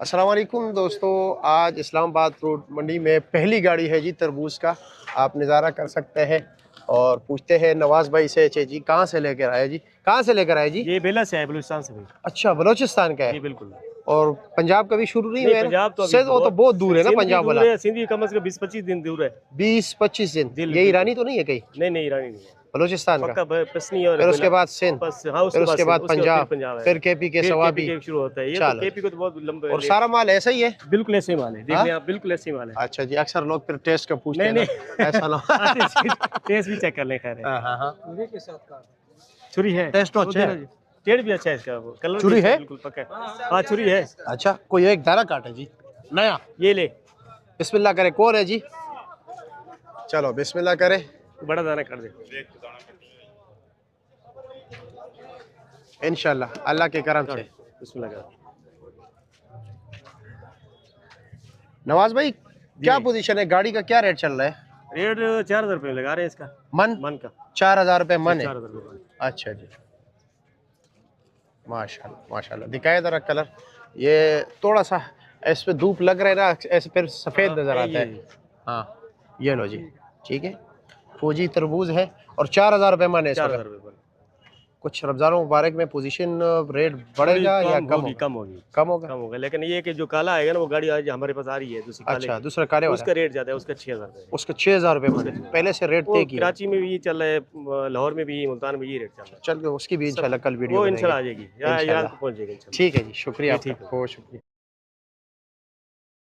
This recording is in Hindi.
अस्सलाम वालेकुम दोस्तों, आज इस्लामाबाद रोड मंडी में पहली गाड़ी है जी तरबूज का। आप नज़ारा कर सकते हैं और पूछते हैं नवाज भाई से। जी कहाँ से लेकर आए जी? कहाँ से लेकर आए जी? ये बेला से है, बलूचिस्तान से भाई। अच्छा, बलोचिस्तान का है। जी बिल्कुल। और पंजाब कभी शुरू नहीं हुआ है ना? पंजाब तो अभी शायद वो तो बहुत दूर है ना पंजाब वाला। सिंध कम से कम 20-25 दिन दूर है। 20-25 दिन। दिल ये ईरानी तो नहीं है कहीं? नहीं ईरानी नहीं है, बलोचिस्तान का। पक्का पसनी और फिर उसके बाद सिंध, हाँ, फिर उसके बाद पंजाब, पंजाब है, फिर केपी के सवाबी शुरू होता है। ये तो चलो। केपी को तो बहुत लंबा और सारा माल ऐसा ही है? बिल्कुल ऐसे माल है, देखिए आप, बिल्कुल ऐसे माल है। अच्छा जी, अक्सर लोग फिर टेस्ट का पूछते हैं नहीं ना, ऐसा ना। टेस्ट भी चेक कर लें। खैर है। हाँ, छुरी है, टेस्ट तो अच्छा है। टेढ़ भी अच्छा है इसका, वो कलर छुरी है? बिल्कुल पक्का है। हाँ छुरी है। अच्छा, कोई एक दारा काटे जी नया। ये ले, बिस्मिल्लाह करे। कौन है जी? चलो बिस्मिल्लाह करे। बड़ा दाना कर दे। इंशाल्लाह अल्लाह के करम से। बिस्मिल्लाह कर। नवाज भाई, क्या पोजीशन है गाड़ी का? क्या रेट चल रहा है? रेट 4000 रुपये लगा रहे हैं इसका। मन का 4000 रुपये मन है। 4000 रुपये। अच्छा जी, माशाल्लाह माशाल्लाह। दिखाए जरा कलर। ये थोड़ा सा इस पे धूप लग रहा है ना, ऐसे फिर सफेद नजर आता है। हाँ, ये लो जी, ठीक है। फौजी तरबूज है और 4000 रुपये मन है इस वक्त। 4000 रुपये। कुछ रमजान मुबारक में पोजीशन रेट बढ़ेगा या कम होगा? कम होगी, कम होगा। कम होगा। लेकिन ये कि जो काला आएगा ना, वो गाड़ी आज हमारे पास आ रही है दूसरी काले अच्छा, की। दूसरा काले वाला, उसका रेट ज्यादा है, उसका 6000 रुपये। उसका 6000 रुपये मन है। पहले से रेट तय किया। कराची में भी ये चल रहा है, लाहौर में भी, मुल्तान में ये रेट चल रहा है। चल के उसकी भी इंशाल्लाह कल वीडियो वो इंशाल्लाह आ बनाएंगे। जाएगी, ईरान को पहुंच जाएगी इंशाल्लाह। ठीक है जी, शुक्रिया ठीक आपका, है। बहुत शुक्रिया।